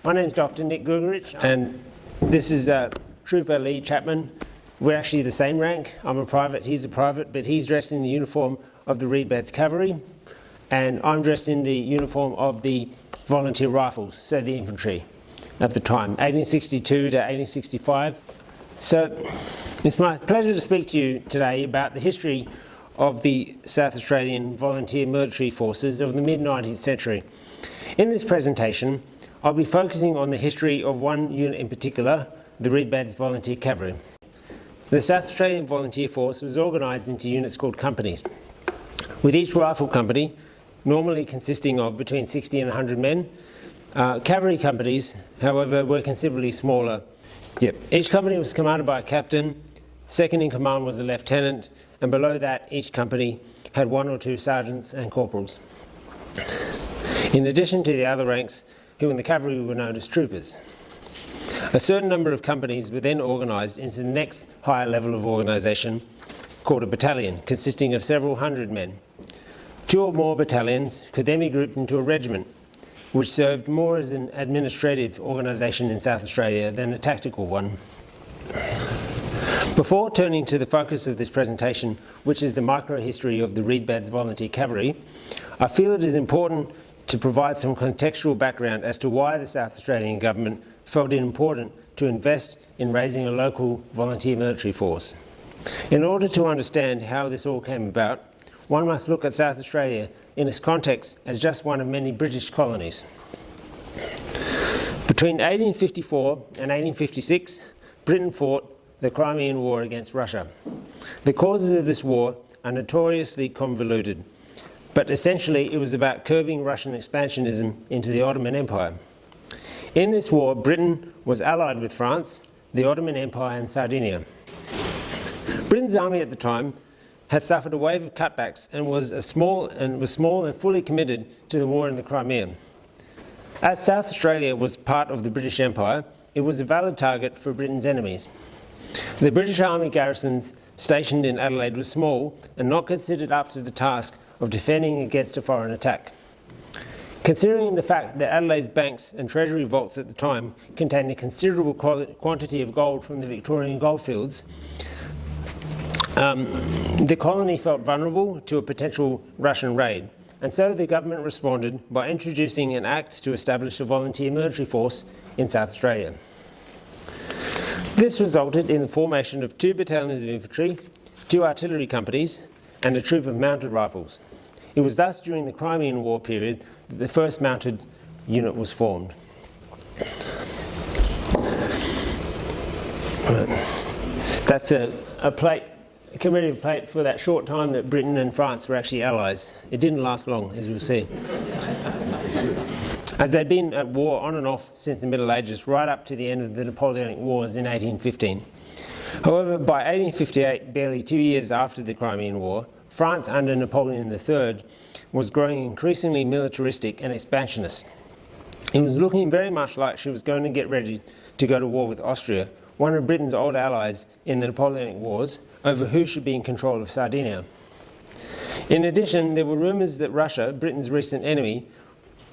My name's Dr. Nick Gugurich, and this is Trooper Lee Chapman. We're actually the same rank. I'm a private, he's a private, but he's dressed in the uniform of the Reedbeds Cavalry, and I'm dressed in the uniform of the Volunteer Rifles, so the infantry of the time, 1862 to 1865. So it's my pleasure to speak to you today about the history of the South Australian Volunteer Military Forces of the mid-19th century. In this presentation, I'll be focusing on the history of one unit in particular, the Reedbeds Volunteer Cavalry. The South Australian Volunteer Force was organised into units called companies, with each rifle company normally consisting of between 60 and 100 men. Cavalry companies, however, were considerably smaller. Each company was commanded by a captain, second in command was a lieutenant, and below that each company had one or two sergeants and corporals, in addition to the other ranks who in the cavalry were known as troopers. A certain number of companies were then organised into the next higher level of organisation, called a battalion, consisting of several hundred men. Two or more battalions could then be grouped into a regiment, which served more as an administrative organisation in South Australia than a tactical one. Before turning to the focus of this presentation, which is the micro-history of the Reedbeds Volunteer Cavalry, I feel it is important to provide some contextual background as to why the South Australian government felt it important to invest in raising a local volunteer military force. In order to understand how this all came about, one must look at South Australia in its context as just one of many British colonies. Between 1854 and 1856, Britain fought the Crimean War against Russia. The causes of this war are notoriously convoluted, but essentially it was about curbing Russian expansionism into the Ottoman Empire. In this war, Britain was allied with France, the Ottoman Empire and Sardinia. Britain's army at the time had suffered a wave of cutbacks and was small and fully committed to the war in the Crimea. As South Australia was part of the British Empire, it was a valid target for Britain's enemies. The British Army garrisons stationed in Adelaide were small and not considered up to the task of defending against a foreign attack. Considering the fact that Adelaide's banks and treasury vaults at the time contained a considerable quantity of gold from the Victorian goldfields, the colony felt vulnerable to a potential Russian raid, and so the government responded by introducing an act to establish a volunteer military force in South Australia. This resulted in the formation of 2 battalions of infantry, 2 artillery companies, and a troop of mounted rifles. It was thus during the Crimean War period that the first mounted unit was formed. That's a commemorative plate for that short time that Britain and France were actually allies. It didn't last long, as you'll see, as they'd been at war on and off since the Middle Ages, right up to the end of the Napoleonic Wars in 1815. However, by 1858, barely 2 years after the Crimean War, France under Napoleon III was growing increasingly militaristic and expansionist. It was looking very much like she was going to get ready to go to war with Austria, one of Britain's old allies in the Napoleonic Wars, over who should be in control of Sardinia. In addition, there were rumours that Russia, Britain's recent enemy,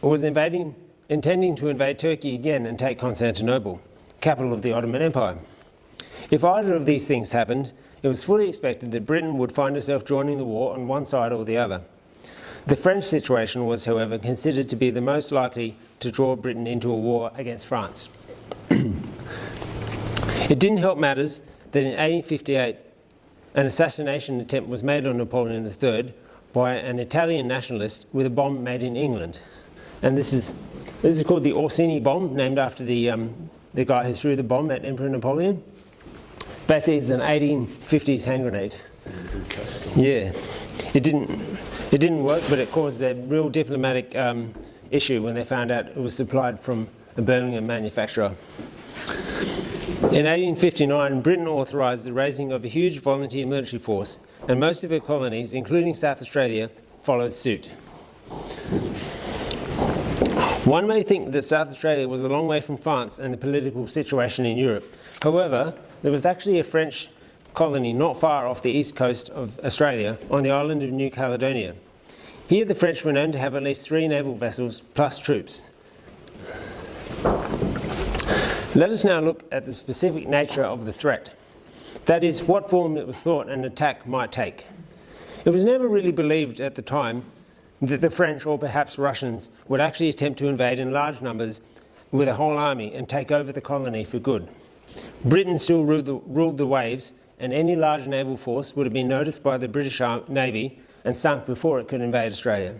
was intending to invade Turkey again and take Constantinople, capital of the Ottoman Empire. If either of these things happened, it was fully expected that Britain would find herself joining the war on one side or the other. The French situation was, however, considered to be the most likely to draw Britain into a war against France. It didn't help matters that in 1858 an assassination attempt was made on Napoleon III by an Italian nationalist with a bomb made in England. And this is called the Orsini bomb, named after the guy who threw the bomb at Emperor Napoleon. Basically, it's an 1850s hand grenade. Yeah, it didn't work, but it caused a real diplomatic issue when they found out it was supplied from a Birmingham manufacturer. In 1859, Britain authorised the raising of a huge volunteer military force, and most of her colonies, including South Australia, followed suit. One may think that South Australia was a long way from France and the political situation in Europe. However, there was actually a French colony not far off the east coast of Australia on the island of New Caledonia. Here the French were known to have at least 3 naval vessels plus troops. Let us now look at the specific nature of the threat. That is, what form it was thought an attack might take. It was never really believed at the time that the French, or perhaps Russians, would actually attempt to invade in large numbers with a whole army and take over the colony for good. Britain still ruled the waves, and any large naval force would have been noticed by the British Navy and sunk before it could invade Australia.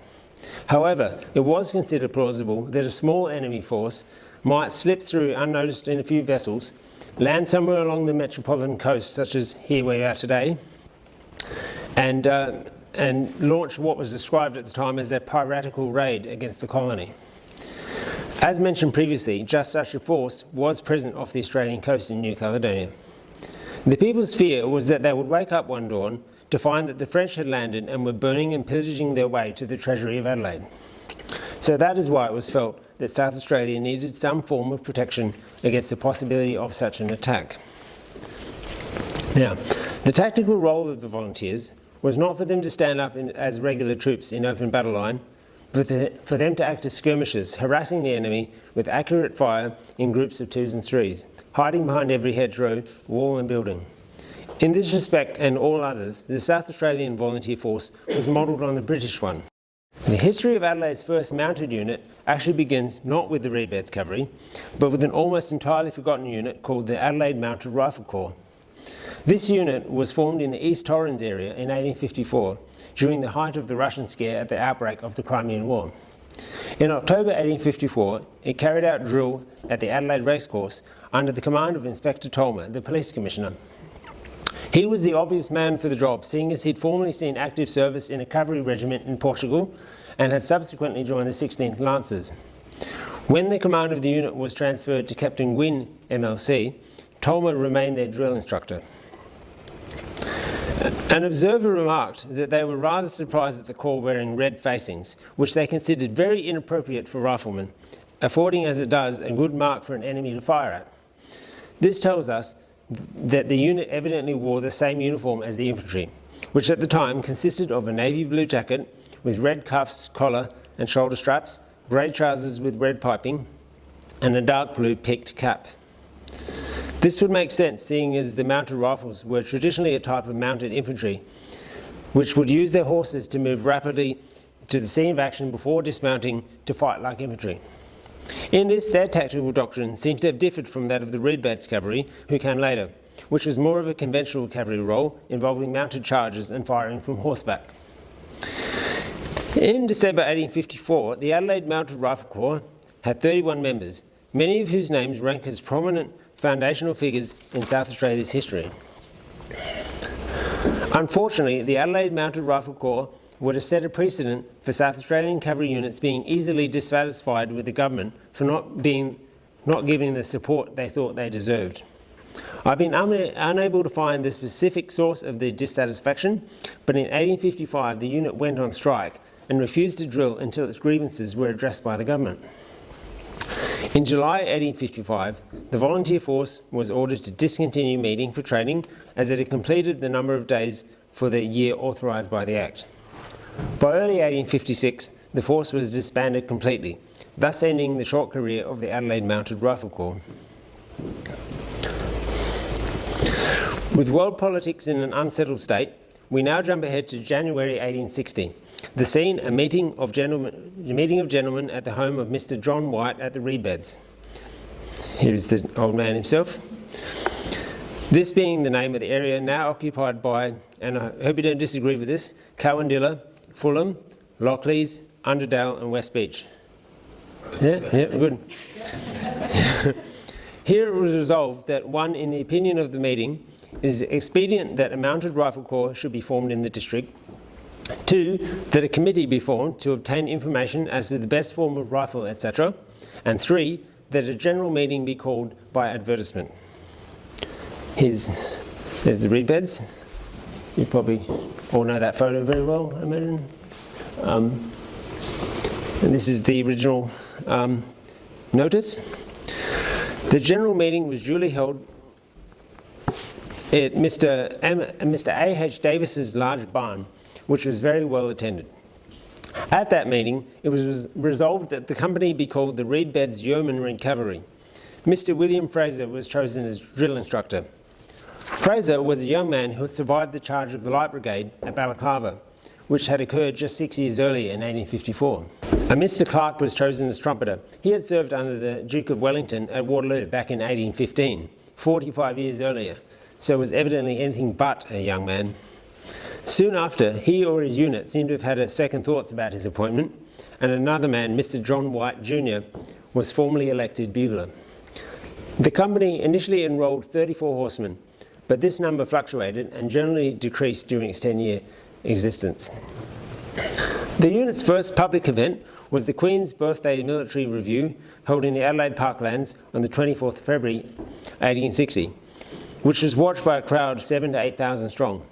However, it was considered plausible that a small enemy force might slip through unnoticed in a few vessels, land somewhere along the metropolitan coast, such as here we are today, and launch what was described at the time as a piratical raid against the colony. As mentioned previously, just such a force was present off the Australian coast in New Caledonia. The people's fear was that they would wake up one dawn to find that the French had landed and were burning and pillaging their way to the treasury of Adelaide. So that is why it was felt that South Australia needed some form of protection against the possibility of such an attack. Now, the tactical role of the volunteers was not for them to stand up as regular troops in open battle line, but for them to act as skirmishers, harassing the enemy with accurate fire in groups of 2s and 3s, hiding behind every hedgerow, wall and building. In this respect and all others, the South Australian Volunteer Force was modelled on the British one. The history of Adelaide's first mounted unit actually begins not with the Reedbeds Cavalry, but with an almost entirely forgotten unit called the Adelaide Mounted Rifle Corps. This unit was formed in the East Torrens area in 1854, during the height of the Russian scare at the outbreak of the Crimean War. In October 1854, it carried out drill at the Adelaide Racecourse under the command of Inspector Tolmer, the Police Commissioner. He was the obvious man for the job, seeing as he'd formerly seen active service in a cavalry regiment in Portugal and had subsequently joined the 16th Lancers. When the command of the unit was transferred to Captain Gwynn, MLC, Tolmer remained their drill instructor. An observer remarked that they were rather surprised at the corps wearing red facings, which they considered very inappropriate for riflemen, affording as it does a good mark for an enemy to fire at. This tells us that the unit evidently wore the same uniform as the infantry, which at the time consisted of a navy blue jacket with red cuffs, collar and shoulder straps, grey trousers with red piping, and a dark blue peaked cap. This would make sense, seeing as the mounted rifles were traditionally a type of mounted infantry, which would use their horses to move rapidly to the scene of action before dismounting to fight like infantry. In this, their tactical doctrine seems to have differed from that of the Reedbeds Cavalry, who came later, which was more of a conventional cavalry role involving mounted charges and firing from horseback. In December 1854, the Adelaide Mounted Rifle Corps had 31 members, many of whose names rank as prominent foundational figures in South Australia's history. Unfortunately, the Adelaide Mounted Rifle Corps would have set a precedent for South Australian cavalry units being easily dissatisfied with the government for not giving the support they thought they deserved. I've been unable to find the specific source of the dissatisfaction, but in 1855 the unit went on strike and refused to drill until its grievances were addressed by the government. In July 1855, the volunteer force was ordered to discontinue meeting for training as it had completed the number of days for the year authorised by the Act. By early 1856, the force was disbanded completely, thus ending the short career of the Adelaide Mounted Rifle Corps. With world politics in an unsettled state, we now jump ahead to January 1860. The scene, a meeting of gentlemen at the home of Mr. John White at the Reedbeds. Here's the old man himself. This being the name of the area now occupied by, and I hope you don't disagree with this, Cowandilla, Fulham, Lockleys, Underdale and West Beach. Yeah, good. Here it was resolved that 1, in the opinion of the meeting, it is expedient that a mounted rifle corps should be formed in the district. 2, that a committee be formed to obtain information as to the best form of rifle, etc. And 3, that a general meeting be called by advertisement. There's the Reedbeds. You probably all know that photo very well, I imagine. And this is the original notice. The general meeting was duly held at Mr. A.H. Davis's large barn, which was very well attended. At that meeting, it was resolved that the company be called the Reedbeds Yeomanry Cavalry. Mr. William Fraser was chosen as drill instructor. Fraser was a young man who had survived the charge of the Light Brigade at Balaclava, which had occurred just 6 years earlier in 1854. And Mr. Clark was chosen as trumpeter. He had served under the Duke of Wellington at Waterloo back in 1815, 45 years earlier, so was evidently anything but a young man. Soon after, he or his unit seemed to have had second thoughts about his appointment, and another man, Mr. John White Jr., was formally elected bugler. The company initially enrolled 34 horsemen, but this number fluctuated and generally decreased during its 10-year existence. The unit's first public event was the Queen's Birthday Military Review, held in the Adelaide Parklands on the 24th of February 1860, which was watched by a crowd 7,000 to 8,000 strong.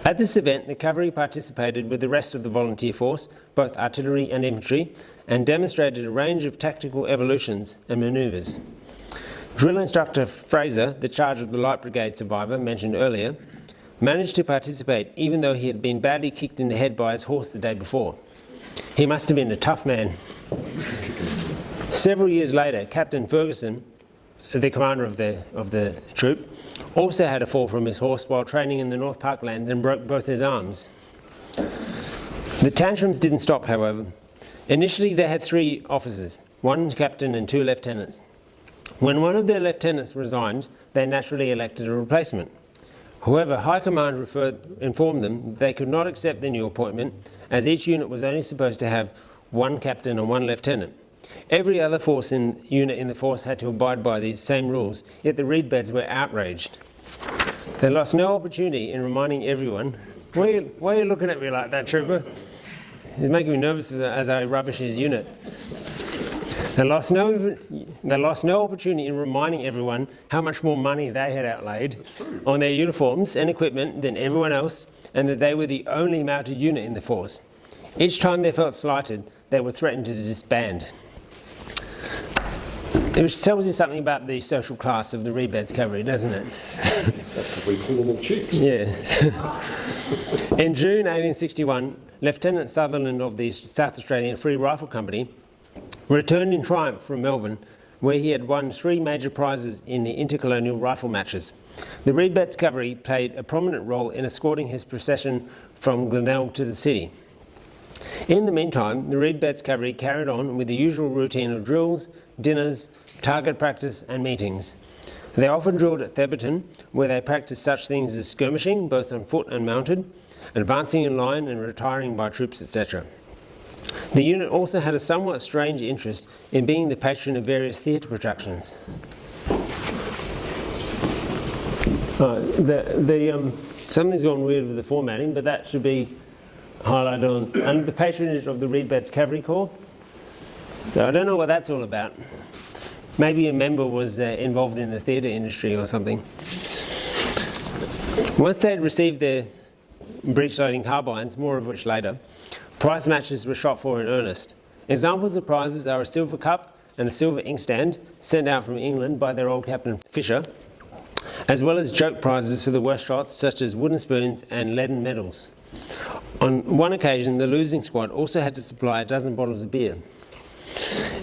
At this event, the cavalry participated with the rest of the volunteer force, both artillery and infantry, and demonstrated a range of tactical evolutions and manoeuvres. Drill instructor Fraser, the charge of the Light Brigade survivor mentioned earlier, managed to participate even though he had been badly kicked in the head by his horse the day before. He must have been a tough man. Several years later, Captain Ferguson, the commander of the troop, also had a fall from his horse while training in the North Parklands and broke both his arms. The tantrums didn't stop, however. Initially they had 3 officers, 1 captain and 2 lieutenants. When one of their lieutenants resigned, they naturally elected a replacement. However, High Command informed them they could not accept the new appointment, as each unit was only supposed to have 1 captain and 1 lieutenant. Every other unit in the force had to abide by these same rules, yet the Reedbeds were outraged. They lost no opportunity in reminding everyone. Why are you looking at me like that, trooper? It's making me nervous as I rubbish his unit. They lost no opportunity in reminding everyone how much more money they had outlaid on their uniforms and equipment than everyone else, and that they were the only mounted unit in the force. Each time they felt slighted, they were threatened to disband. Which tells you something about the social class of the Reedbeds Cavalry, doesn't it? That's what we call them in chicks. Yeah. In June 1861, Lieutenant Sutherland of the South Australian Free Rifle Company returned in triumph from Melbourne, where he had won 3 major prizes in the intercolonial rifle matches. The Reedbeds Cavalry played a prominent role in escorting his procession from Glenelg to the city. In the meantime, the Reedbeds Cavalry carried on with the usual routine of drills, dinners, target practice and meetings. They often drilled at Theberton, where they practiced such things as skirmishing, both on foot and mounted, advancing in line and retiring by troops, etc. The unit also had a somewhat strange interest in being the patron of various theatre productions. Something's gone weird with the formatting, but that should be highlighted on under the patronage of the Reedbeds Cavalry Corps. So I don't know what that's all about. Maybe a member was involved in the theatre industry or something. Once they had received their breech-loading carbines, more of which later, prize matches were shot for in earnest. Examples of prizes are a silver cup and a silver inkstand sent out from England by their old captain Fisher, as well as joke prizes for the worst shots such as wooden spoons and leaden medals. On one occasion, the losing squad also had to supply 12 bottles of beer.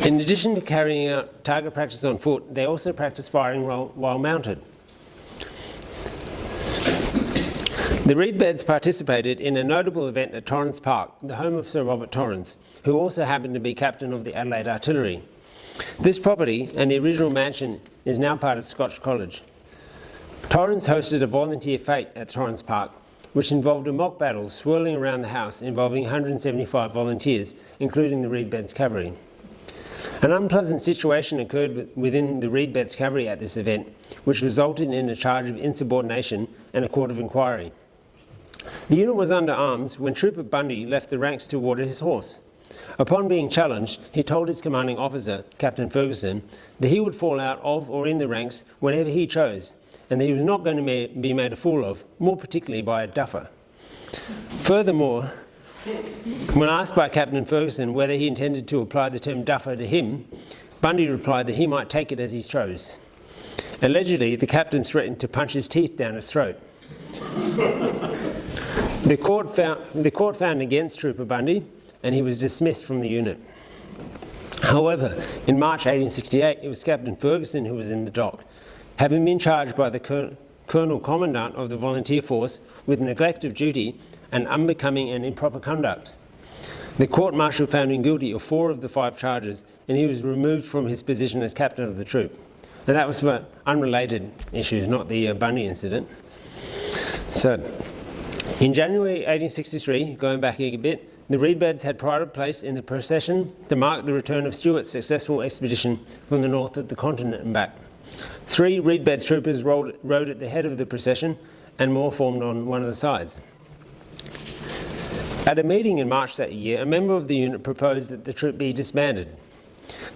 In addition to carrying out target practice on foot, they also practiced firing while mounted. The Reedbeds participated in a notable event at Torrens Park, the home of Sir Robert Torrens, who also happened to be captain of the Adelaide Artillery. This property and the original mansion is now part of Scotch College. Torrens hosted a volunteer fete at Torrens Park, which involved a mock battle swirling around the house involving 175 volunteers, including the Reedbeds Cavalry. An unpleasant situation occurred within the Reedbeds Cavalry at this event, which resulted in a charge of insubordination and a court of inquiry. The unit was under arms when Trooper Bundy left the ranks to water his horse. Upon being challenged, he told his commanding officer, Captain Ferguson, that he would fall out of or in the ranks whenever he chose, and that he was not going to be made a fool of, more particularly by a duffer. Furthermore, when asked by Captain Ferguson whether he intended to apply the term duffer to him, Bundy replied that he might take it as he chose. Allegedly, the captain threatened to punch his teeth down his throat. The court found against Trooper Bundy, and he was dismissed from the unit. However, in March 1868, it was Captain Ferguson who was in the dock, having been charged by the Colonel Commandant of the Volunteer Force with neglect of duty and unbecoming and improper conduct. The court-martial found him guilty of 4 of the 5 charges, and he was removed from his position as captain of the troop. And that was for unrelated issues, not the Bundy incident. So, in January 1863, going back a bit, the Reedbeds had pride of place in the procession to mark the return of Stuart's successful expedition from the north of the continent and back. 3 Reedbeds troopers rode at the head of the procession, and more formed on one of the sides. At a meeting in March that year, a member of the unit proposed that the troop be disbanded.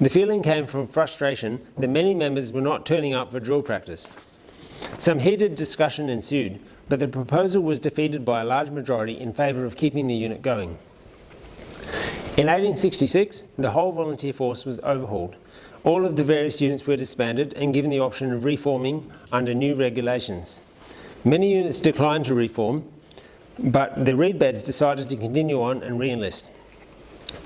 The feeling came from frustration that many members were not turning up for drill practice. Some heated discussion ensued, but the proposal was defeated by a large majority in favour of keeping the unit going. In 1866, the whole volunteer force was overhauled. All of the various units were disbanded and given the option of reforming under new regulations. Many units declined to reform, but the Reedbeds decided to continue on and re-enlist.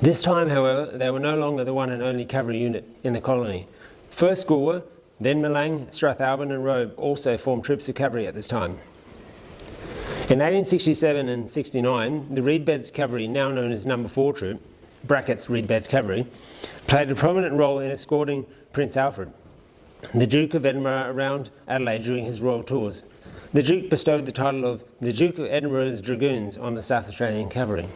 This time, however, they were no longer the one and only cavalry unit in the colony. First Galway, then Malang, Strathalbyn and Robe also formed troops of cavalry at this time. In 1867 and 69, the Reedbeds Cavalry, now known as No. 4 Troop, brackets Reedbeds Cavalry, played a prominent role in escorting Prince Alfred, the Duke of Edinburgh, around Adelaide during his royal tours. The Duke bestowed the title of the Duke of Edinburgh's Dragoons on the South Australian Cavalry.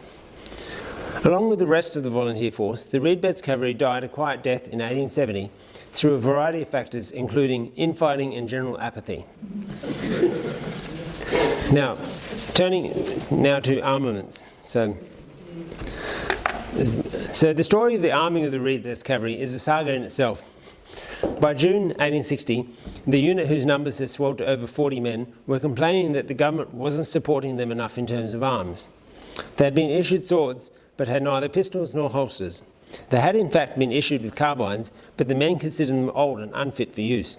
Along with the rest of the volunteer force, the Reedbeds Cavalry died a quiet death in 1870 through a variety of factors, including infighting and general apathy. Now, turning now to armaments. So the story of the arming of the Reedbeds Cavalry is a saga in itself. By June 1860, the unit, whose numbers had swelled to over 40 men, were complaining that the government wasn't supporting them enough in terms of arms. They had been issued swords, but had neither pistols nor holsters. They had in fact been issued with carbines, but the men considered them old and unfit for use.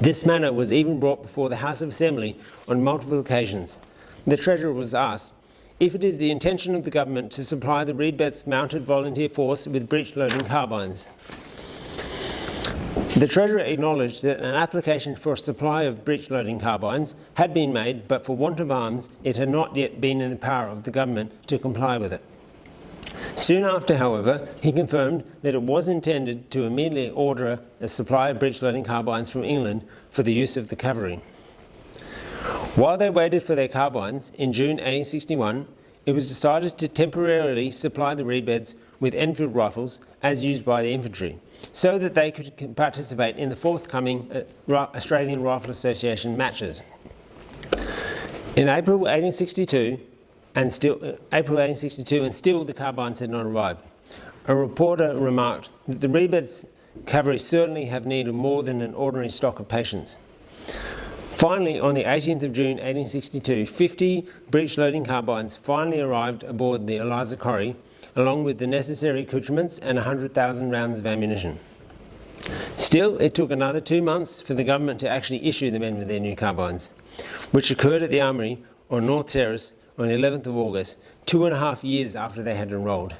This matter was even brought before the House of Assembly on multiple occasions. The Treasurer was asked if it is the intention of the government to supply the Reedbeds mounted volunteer force with breech-loading carbines. The Treasurer acknowledged that an application for a supply of breech-loading carbines had been made, but for want of arms, it had not yet been in the power of the government to comply with it. Soon after, however, he confirmed that it was intended to immediately order a supply of breech-loading carbines from England for the use of the cavalry. While they waited for their carbines, in June 1861, it was decided to temporarily supply the Reedbeds with Enfield rifles as used by the infantry, so that they could participate in the forthcoming Australian Rifle Association matches. In April 1862, and still the carbines had not arrived. A reporter remarked that the Reedbeds Cavalry certainly have need of more than an ordinary stock of patience. Finally, on the 18th of June 1862, 50 breech-loading carbines finally arrived aboard the Eliza Corrie, along with the necessary accoutrements and 100,000 rounds of ammunition. Still, it took another 2 months for the government to actually issue the men with their new carbines, which occurred at the Armoury on North Terrace on the 11th of August, 2.5 years after they had enrolled.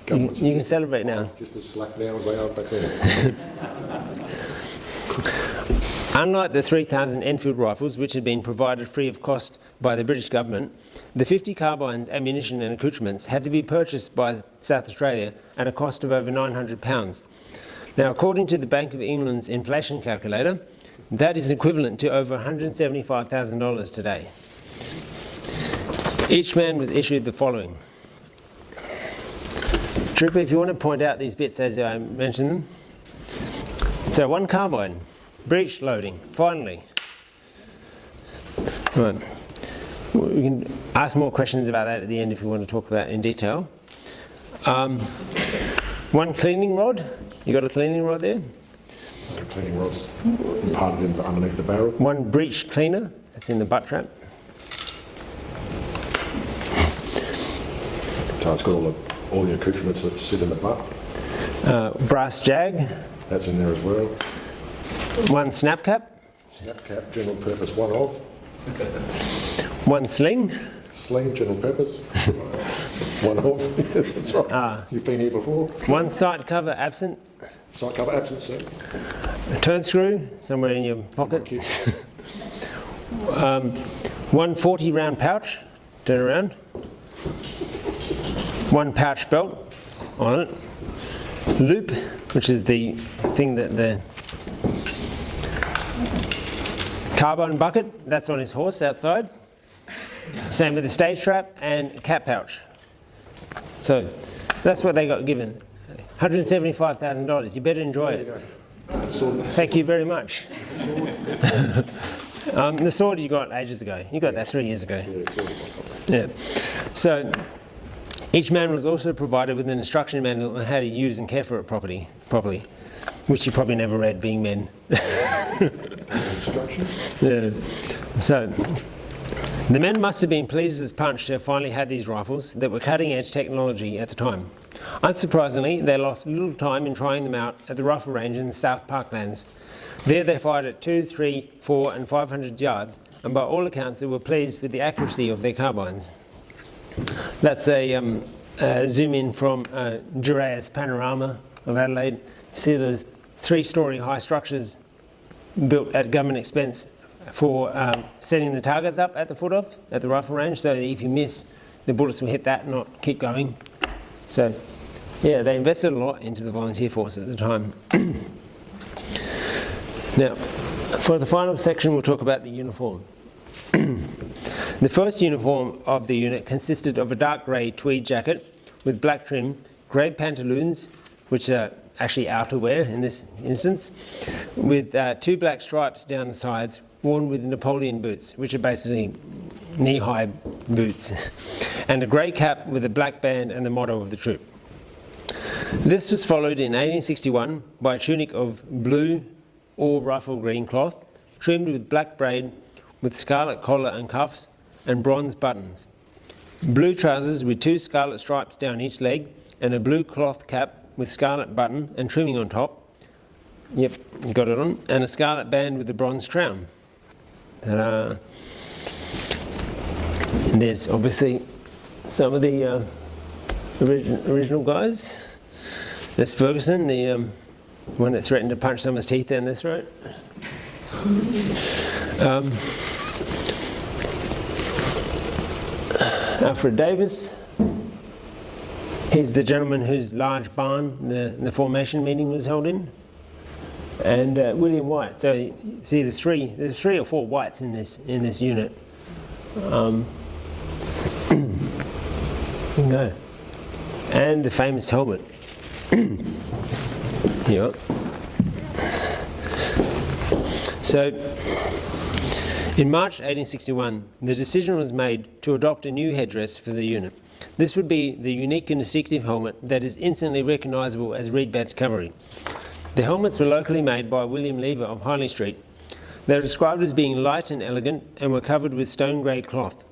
You can celebrate now. Just as slack now as they are back then. Unlike the 3,000 Enfield rifles, which had been provided free of cost by the British government, the 50 carbines, ammunition and accoutrements had to be purchased by South Australia at a cost of over £900. Now, according to the Bank of England's inflation calculator, that is equivalent to over $175,000 today. Each man was issued the following. Trooper, if you want to point out these bits as I mentioned them. So 1 carbine. Breech loading, finally. Right. We can ask more questions about that at the end if you want to talk about it in detail. 1 cleaning rod. You got a cleaning rod there? The cleaning rod's imparted underneath the barrel. 1 breech cleaner. That's in the butt trap. So it's got all the accoutrements that sit in the butt. Brass jag. That's in there as well. 1 snap cap. Snap cap, general purpose, 1 of. 1 sling. Sling, general purpose. One off. That's right. You've been here before. One side cover absent. Side cover absent, sir. A turn screw somewhere in your pocket. One 40-round pouch. Turn around. One pouch belt on it. Loop, which is the thing that the carbine bucket, that's on his horse outside. Same with the stage strap and cat pouch. So that's what they got given. $175,000. You better enjoy it. Thank you very much. The sword you got ages ago. You got that 3 years ago. Yeah. So each man was also provided with an instruction manual on how to use and care for it properly, which you probably never read, being men. Instructions? Yeah. So the men must have been pleased as punch to have finally had these rifles that were cutting-edge technology at the time. Unsurprisingly, they lost little time in trying them out at the rifle range in the South Parklands. There they fired at 2, 3, 4 and 500 yards, and by all accounts they were pleased with the accuracy of their carbines. That's a zoom in from Giraeus panorama of Adelaide. You see those 3-storey high structures built at government expense for setting the targets up at the foot of, at the rifle range, so that if you miss, the bullets will hit that and not keep going. So, yeah, they invested a lot into the volunteer force at the time. Now, for the final section, we'll talk about the uniform. The first uniform of the unit consisted of a dark grey tweed jacket with black trim, grey pantaloons, which are actually outerwear in this instance, with 2 black stripes down the sides, worn with Napoleon boots, which are basically knee-high boots, and a grey cap with a black band and the motto of the troop. This was followed in 1861 by a tunic of blue or rifle green cloth, trimmed with black braid, with scarlet collar and cuffs, and bronze buttons. Blue trousers with 2 scarlet stripes down each leg, and a blue cloth cap with scarlet button and trimming on top. Yep, you got it on. And a scarlet band with a bronze crown. Ta-da! And there's obviously some of the original guys. That's Ferguson, the one that threatened to punch someone's teeth down their throat. Alfred Davis. He's the gentleman whose large barn the formation meeting was held in. And William White. So you see, there's 3 or 4 whites in this unit. No. And the famous helmet. Here. So, in March 1861, the decision was made to adopt a new headdress for the unit. This would be the unique and distinctive helmet that is instantly recognisable as Reedbeds Cavalry. The helmets were locally made by William Lever of Henley Street. They were described as being light and elegant and were covered with stone grey cloth,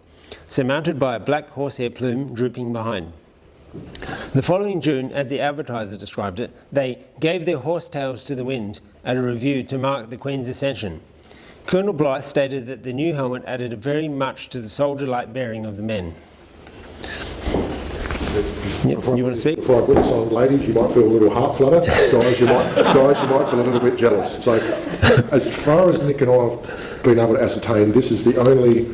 surmounted by a black horsehair plume drooping behind. The following June, as the advertiser described it, they gave their horsetails to the wind at a review to mark the Queen's accession. Colonel Blythe stated that the new helmet added very much to the soldier-like bearing of the men. Yep. You want to speak? Before I put this on, ladies, you might feel a little heart flutter. Guys, you might feel a little bit jealous. So, as far as Nick and I have been able to ascertain, this is the only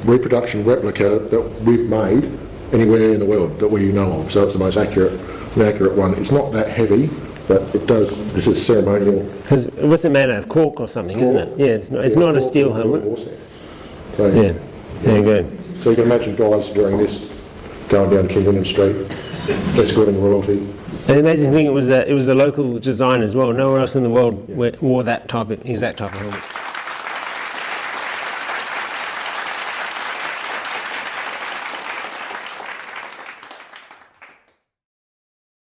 reproduction replica that we've made anywhere in the world that we know of. So it's the most accurate one. It's not that heavy, but it does. This is ceremonial. Because it wasn't made out of cork or something, isn't it? Yeah, it's not a steel helmet. So, yeah, there you go. So you can imagine guys wearing this, going down King William Street, escorting royalty. And the amazing thing, it was a local design as well. Nowhere else in the world wore that exact type of helmet.